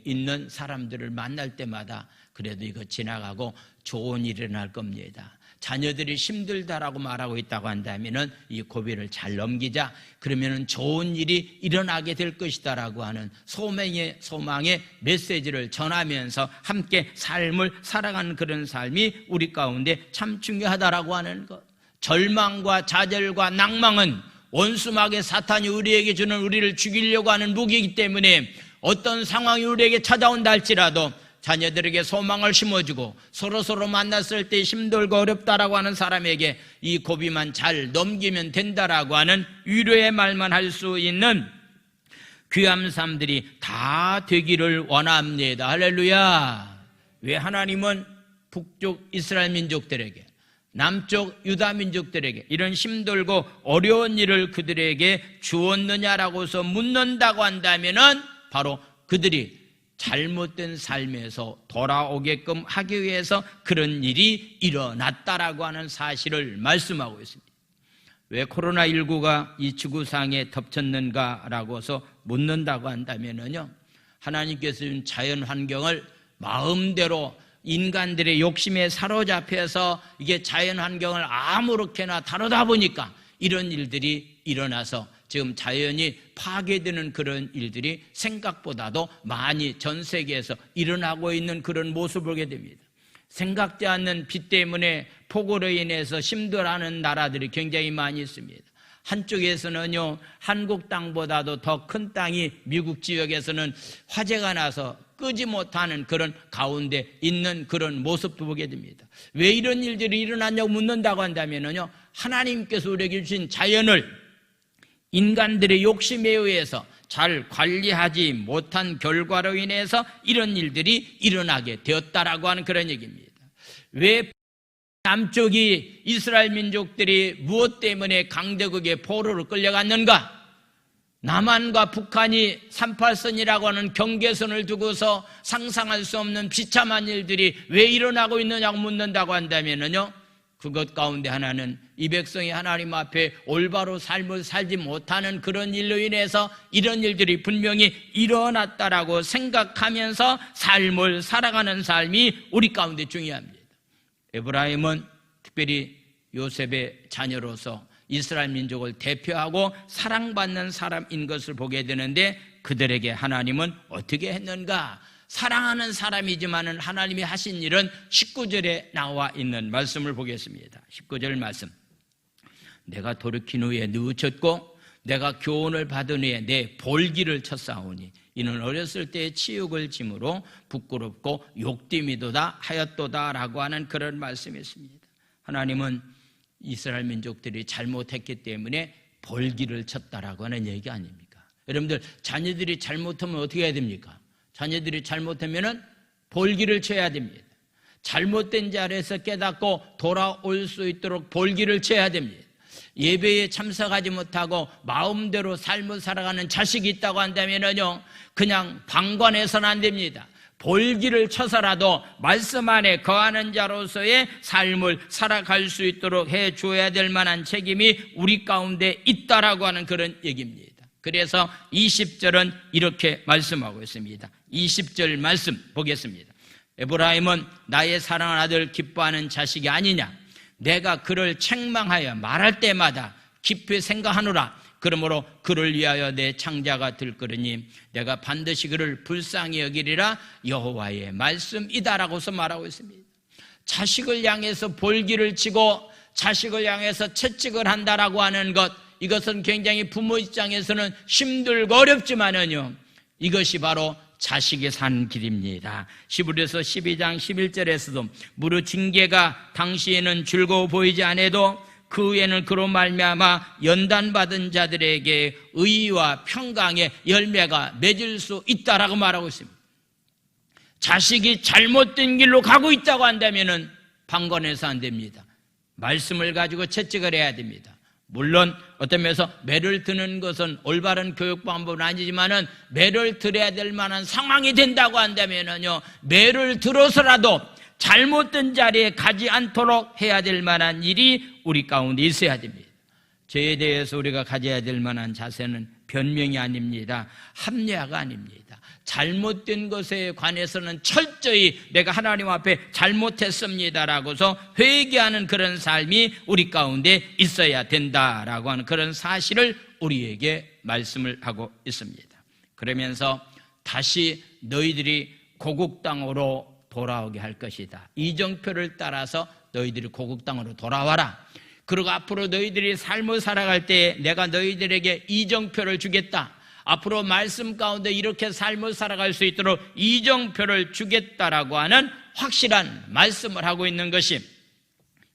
있는 사람들을 만날 때마다 그래도 이거 지나가고 좋은 일이 일어날 겁니다. 자녀들이 힘들다라고 말하고 있다고 한다면은 이 고비를 잘 넘기자, 그러면은 좋은 일이 일어나게 될 것이다라고 하는 소망의 메시지를 전하면서 함께 삶을 살아가는 그런 삶이 우리 가운데 참 중요하다라고 하는 것. 절망과 좌절과 낭망은 원수막의 사탄이 우리에게 주는, 우리를 죽이려고 하는 무기이기 때문에 어떤 상황이 우리에게 찾아온다 할지라도 자녀들에게 소망을 심어주고 서로 만났을 때 힘들고 어렵다라고 하는 사람에게 이 고비만 잘 넘기면 된다라고 하는 위로의 말만 할 수 있는 귀한 삶들이 다 되기를 원합니다. 할렐루야. 왜 하나님은 북쪽 이스라엘 민족들에게, 남쪽 유다 민족들에게 이런 힘들고 어려운 일을 그들에게 주었느냐라고서 묻는다고 한다면은 바로 그들이 잘못된 삶에서 돌아오게끔 하기 위해서 그런 일이 일어났다라고 하는 사실을 말씀하고 있습니다. 왜 코로나19가 이 지구상에 덮쳤는가라고 해서 묻는다고 한다면요, 하나님께서 준 자연 환경을 마음대로 인간들의 욕심에 사로잡혀서 이게 자연 환경을 아무렇게나 다루다 보니까 이런 일들이 일어나서 지금 자연이 파괴되는 그런 일들이 생각보다도 많이 전 세계에서 일어나고 있는 그런 모습을 보게 됩니다. 생각지 않는 비 때문에 폭우로 인해서 힘들어하는 나라들이 굉장히 많이 있습니다. 한쪽에서는요, 한국 땅보다도 더 큰 땅이 미국 지역에서는 화재가 나서 끄지 못하는 그런 가운데 있는 그런 모습도 보게 됩니다. 왜 이런 일들이 일어났냐고 묻는다고 한다면요, 하나님께서 우리에게 주신 자연을 인간들의 욕심에 의해서 잘 관리하지 못한 결과로 인해서 이런 일들이 일어나게 되었다라고 하는 그런 얘기입니다. 왜 남쪽이 이스라엘 민족들이 무엇 때문에 강대국의 포로로 끌려갔는가? 남한과 북한이 38선이라고 하는 경계선을 두고서 상상할 수 없는 비참한 일들이 왜 일어나고 있느냐고 묻는다고 한다면요, 그것 가운데 하나는 이 백성이 하나님 앞에 올바로 삶을 살지 못하는 그런 일로 인해서 이런 일들이 분명히 일어났다라고 생각하면서 삶을 살아가는 삶이 우리 가운데 중요합니다. 에브라임은 특별히 요셉의 자녀로서 이스라엘 민족을 대표하고 사랑받는 사람인 것을 보게 되는데, 그들에게 하나님은 어떻게 했는가? 사랑하는 사람이지만은 하나님이 하신 일은 19절에 나와 있는 말씀을 보겠습니다. 19절 말씀. 내가 돌이킨 후에 뉘우쳤고 내가 교훈을 받은 후에 내 볼기를 쳤사오니 이는 어렸을 때의 치욕을 짐으로 부끄럽고 욕됨이도다 하였도다라고 하는 그런 말씀이 있습니다. 하나님은 이스라엘 민족들이 잘못했기 때문에 볼기를 쳤다라고 하는 얘기 아닙니까? 여러분들, 자녀들이 잘못하면 어떻게 해야 됩니까? 자녀들이 잘못하면 볼기를 쳐야 됩니다. 잘못된 자리에서 깨닫고 돌아올 수 있도록 볼기를 쳐야 됩니다. 예배에 참석하지 못하고 마음대로 삶을 살아가는 자식이 있다고 한다면요, 그냥 방관해서는 안 됩니다. 볼기를 쳐서라도 말씀 안에 거하는 자로서의 삶을 살아갈 수 있도록 해줘야 될 만한 책임이 우리 가운데 있다라고 하는 그런 얘기입니다. 그래서 20절은 이렇게 말씀하고 있습니다. 20절 말씀 보겠습니다. 에브라임은 나의 사랑하는 아들 기뻐하는 자식이 아니냐? 내가 그를 책망하여 말할 때마다 깊이 생각하노라. 그러므로 그를 위하여 내 창자가 들거리니 내가 반드시 그를 불쌍히 여기리라. 여호와의 말씀이다라고서 말하고 있습니다. 자식을 향해서 볼기를 치고 자식을 향해서 채찍을 한다라고 하는 것, 이것은 굉장히 부모 입장에서는 힘들고 어렵지만은요, 이것이 바로 자식이 산 길입니다. 히브리서 12장 11절에서도 무릇 징계가 당시에는 즐거워 보이지 않아도 그 후에는 그로 말미암아 연단받은 자들에게 의와 평강의 열매가 맺을 수 있다라고 말하고 있습니다. 자식이 잘못된 길로 가고 있다고 한다면은 방관해서 안 됩니다. 말씀을 가지고 채찍을 해야 됩니다. 물론 어떤 면에서 매를 드는 것은 올바른 교육 방법은 아니지만은 매를 들어야 될 만한 상황이 된다고 한다면은요, 매를 들어서라도 잘못된 자리에 가지 않도록 해야 될 만한 일이 우리 가운데 있어야 됩니다. 죄에 대해서 우리가 가져야 될 만한 자세는 변명이 아닙니다. 합리화가 아닙니다. 잘못된 것에 관해서는 철저히 내가 하나님 앞에 잘못했습니다라고서 회개하는 그런 삶이 우리 가운데 있어야 된다라고 하는 그런 사실을 우리에게 말씀을 하고 있습니다. 그러면서 다시 너희들이 고국 땅으로 돌아오게 할 것이다. 이정표를 따라서 너희들이 고국 땅으로 돌아와라. 그리고 앞으로 너희들이 삶을 살아갈 때 내가 너희들에게 이정표를 주겠다. 앞으로 말씀 가운데 이렇게 삶을 살아갈 수 있도록 이정표를 주겠다라고 하는 확실한 말씀을 하고 있는 것이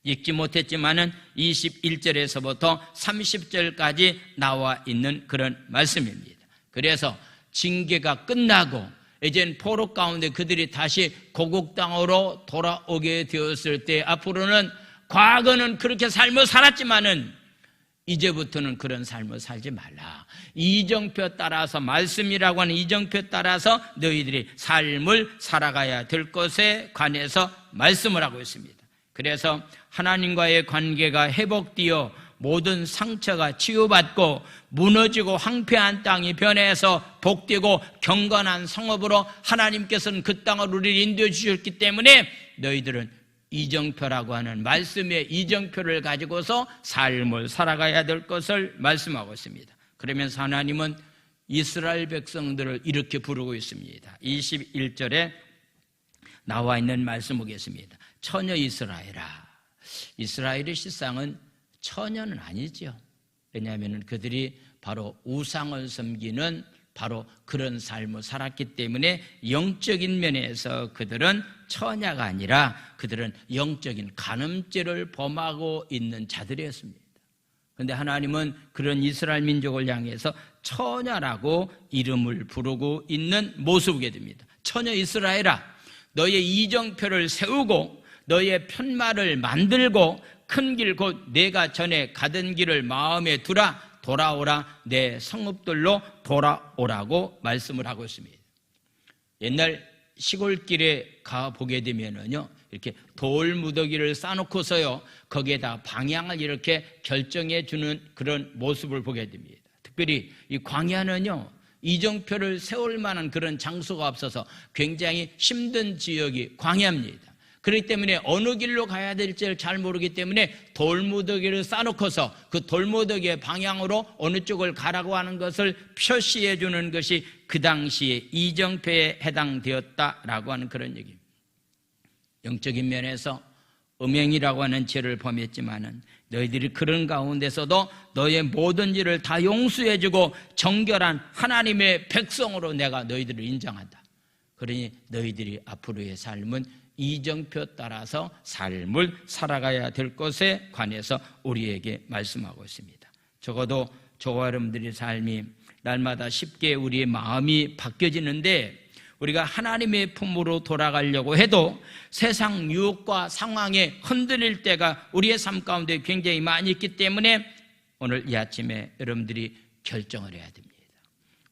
읽지 못했지만은 21절에서부터 30절까지 나와 있는 그런 말씀입니다. 그래서 징계가 끝나고 이젠 포로 가운데 그들이 다시 고국 땅으로 돌아오게 되었을 때 앞으로는, 과거는 그렇게 삶을 살았지만은 이제부터는 그런 삶을 살지 말라. 이정표 따라서, 말씀이라고 하는 이정표 따라서 너희들이 삶을 살아가야 될 것에 관해서 말씀을 하고 있습니다. 그래서 하나님과의 관계가 회복되어 모든 상처가 치유받고 무너지고 황폐한 땅이 변해서 복되고 경건한 성읍으로 하나님께서는 그 땅을 우리를 인도해 주셨기 때문에 너희들은 이정표라고 하는 말씀의 이정표를 가지고서 삶을 살아가야 될 것을 말씀하고 있습니다. 그러면서 하나님은 이스라엘 백성들을 이렇게 부르고 있습니다. 21절에 나와 있는 말씀 보겠습니다. 처녀 이스라엘아. 이스라엘의 실상은 처녀는 아니죠. 왜냐하면 그들이 바로 우상을 섬기는 바로 그런 삶을 살았기 때문에 영적인 면에서 그들은 처녀가 아니라 그들은 영적인 간음죄를 범하고 있는 자들이었습니다. 그런데 하나님은 그런 이스라엘 민족을 향해서 처녀라고 이름을 부르고 있는 모습이게 됩니다. 처녀 이스라엘아, 너의 이정표를 세우고 너의 편말을 만들고 큰 길 곧 내가 전에 가던 길을 마음에 두라. 돌아오라. 내 성읍들로 돌아오라고 말씀을 하고 있습니다. 옛날 시골길에 가보게 되면은요, 이렇게 돌무더기를 쌓아놓고서요, 거기에다 방향을 이렇게 결정해 주는 그런 모습을 보게 됩니다. 특별히 이 광야는요, 이정표를 세울 만한 그런 장소가 없어서 굉장히 힘든 지역이 광야입니다. 그렇기 때문에 어느 길로 가야 될지를 잘 모르기 때문에 돌무더기를 쌓아놓고서 그 돌무더기의 방향으로 어느 쪽을 가라고 하는 것을 표시해 주는 것이 그 당시에 이정표에 해당되었다라고 하는 그런 얘기입니다. 영적인 면에서 음행이라고 하는 죄를 범했지만은 너희들이 그런 가운데서도 너의 모든 일을 다 용서해주고 정결한 하나님의 백성으로 내가 너희들을 인정한다. 그러니 너희들이 앞으로의 삶은 이정표 따라서 삶을 살아가야 될 것에 관해서 우리에게 말씀하고 있습니다. 적어도 저와 여러분들의 삶이 날마다 쉽게 우리의 마음이 바뀌어지는데 우리가 하나님의 품으로 돌아가려고 해도 세상 유혹과 상황에 흔들릴 때가 우리의 삶 가운데 굉장히 많이 있기 때문에 오늘 이 아침에 여러분들이 결정을 해야 됩니다.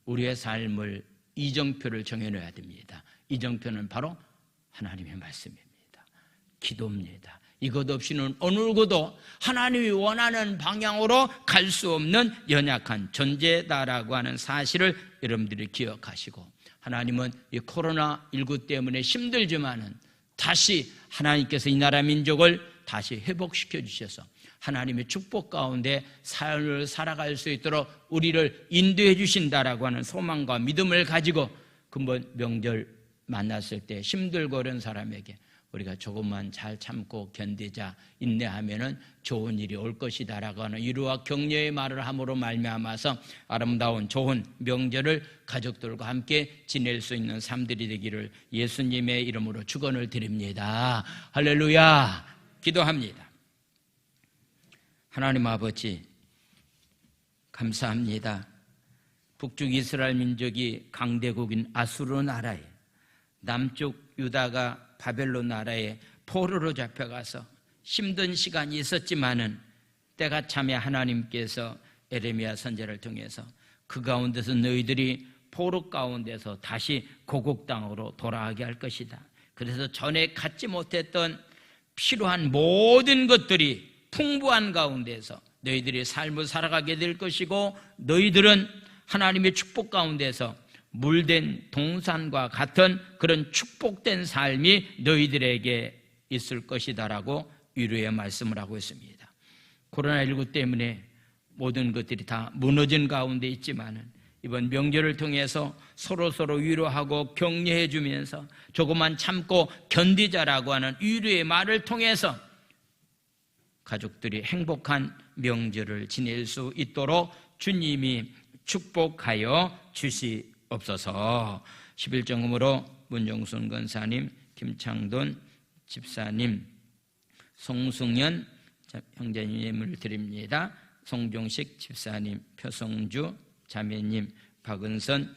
우리의 삶을 이정표를 정해놓아야 됩니다. 이정표는 바로 하나님의 말씀입니다. 기도입니다. 이것 없이는 어느 누구도 하나님이 원하는 방향으로 갈 수 없는 연약한 존재다라고 하는 사실을 여러분들이 기억하시고, 하나님은 이 코로나19 때문에 힘들지만은 다시 하나님께서 이 나라 민족을 다시 회복시켜 주셔서 하나님의 축복 가운데 삶을 살아갈 수 있도록 우리를 인도해 주신다라고 하는 소망과 믿음을 가지고 금번 명절 만났을 때 힘들고 그런 사람에게 우리가 조금만 잘 참고 견디자, 인내하면은 좋은 일이 올 것이다라고 하는 위로와 격려의 말을 함으로 말미암아서 아름다운 좋은 명절을 가족들과 함께 지낼 수 있는 삶들이 되기를 예수님의 이름으로 축원을 드립니다. 할렐루야. 기도합니다. 하나님 아버지, 감사합니다. 북쪽 이스라엘 민족이 강대국인 아수르 나라에, 남쪽 유다가 바벨론 나라에 포로로 잡혀가서 힘든 시간이 있었지만은 때가 참에 하나님께서 에레미야 선지자를 통해서 그 가운데서 너희들이 포로 가운데서 다시 고국 땅으로 돌아가게 할 것이다. 그래서 전에 갖지 못했던 필요한 모든 것들이 풍부한 가운데서 너희들이 삶을 살아가게 될 것이고, 너희들은 하나님의 축복 가운데서 물된 동산과 같은 그런 축복된 삶이 너희들에게 있을 것이다라고 위로의 말씀을 하고 있습니다. 코로나19 때문에 모든 것들이 다 무너진 가운데 있지만은 이번 명절을 통해서 서로 위로하고 격려해 주면서 조금만 참고 견디자라고 하는 위로의 말을 통해서 가족들이 행복한 명절을 지낼 수 있도록 주님이 축복하여 주시옵소서. 11정금으로 문정순 권사님, 김창돈 집사님, 송승현 형제님 예물을 드립니다. 송종식 집사님, 표성주 자매님, 박은선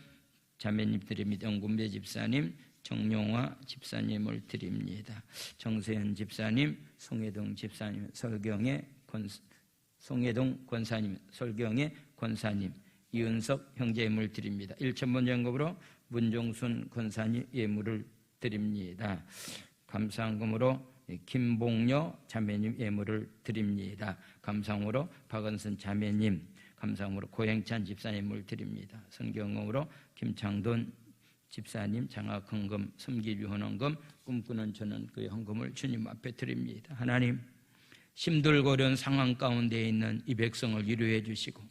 자매님 드립니다. 영군배 집사님, 정용화 집사님을 드립니다. 정세현 집사님, 송혜동 집사님, 송혜동 권사님, 설경의 권사님, 이은석 형제 예물을 드립니다. 1,000번 연금으로 문종순 권사님 예물을 드립니다. 감사금으로 김봉녀 자매님 예물을 드립니다. 감사금으로 박은선 자매님, 감사금으로 고행찬 집사님 예물을 드립니다. 선경금으로 김창돈 집사님 장학헌금, 섬기유헌헌금, 꿈꾸는 저는 그의 헌금을 주님 앞에 드립니다. 하나님, 힘들고 어려운 상황 가운데 있는 이 백성을 위로해 주시고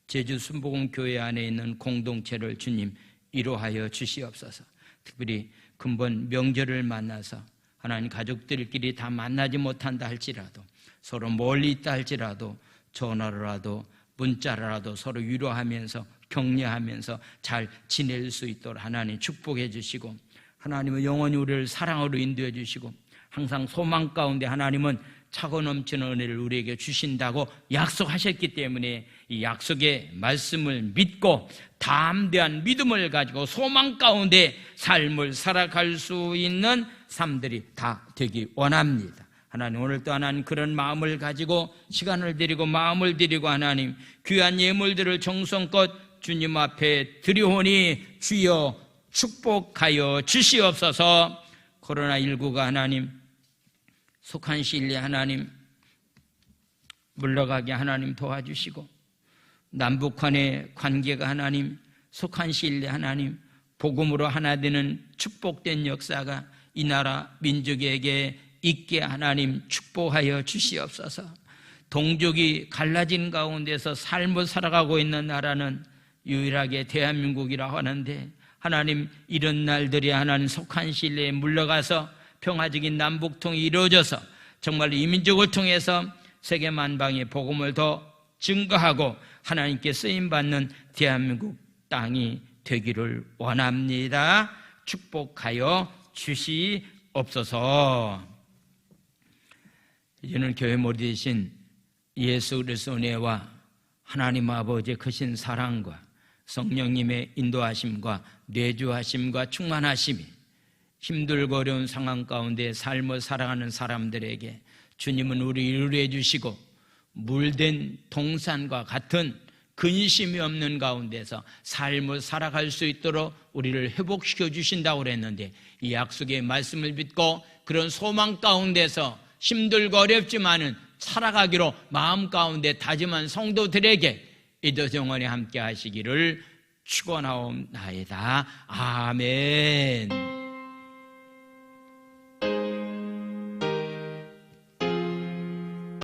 제주 순복음교회 안에 있는 공동체를 주님 위로하여 주시옵소서. 특별히 근본 명절을 만나서 하나님 가족들끼리 다 만나지 못한다 할지라도, 서로 멀리 있다 할지라도 전화로라도 문자라도 서로 위로하면서 격려하면서 잘 지낼 수 있도록 하나님 축복해 주시고, 하나님은 영원히 우리를 사랑으로 인도해 주시고, 항상 소망 가운데 하나님은 차고 넘치는 은혜를 우리에게 주신다고 약속하셨기 때문에 이 약속의 말씀을 믿고 담대한 믿음을 가지고 소망 가운데 삶을 살아갈 수 있는 삶들이 다 되기 원합니다. 하나님, 오늘도 하나님 그런 마음을 가지고 시간을 드리고 마음을 드리고 하나님 귀한 예물들을 정성껏 주님 앞에 드리오니 주여 축복하여 주시옵소서. 코로나19가 하나님 속한 시일에 하나님 물러가게 하나님 도와주시고, 남북 간의 관계가 하나님 속한 시일에 하나님 복음으로 하나 되는 축복된 역사가 이 나라 민족에게 있게 하나님 축복하여 주시옵소서. 동족이 갈라진 가운데서 삶을 살아가고 있는 나라는 유일하게 대한민국이라고 하는데, 하나님 이런 날들이 하나님 속한 시일에 물러가서 평화적인 남북통이 이루어져서 정말 이 민족을 통해서 세계 만방의 복음을 더 증거하고 하나님께 쓰임받는 대한민국 땅이 되기를 원합니다. 축복하여 주시옵소서. 이제는 교회 머리 대신 예수 그리스도의 은혜와 하나님 아버지의 크신 사랑과 성령님의 인도하심과 내주하심과 충만하심이 힘들고 어려운 상황 가운데 삶을 살아가는 사람들에게 주님은 우리를 위로해 주시고, 물된 동산과 같은 근심이 없는 가운데서 삶을 살아갈 수 있도록 우리를 회복시켜 주신다고 그랬는데, 이 약속의 말씀을 믿고 그런 소망 가운데서 힘들고 어렵지만은 살아가기로 마음 가운데 다짐한 성도들에게 이도 영원히 함께 하시기를 축원하옵나이다. 아멘.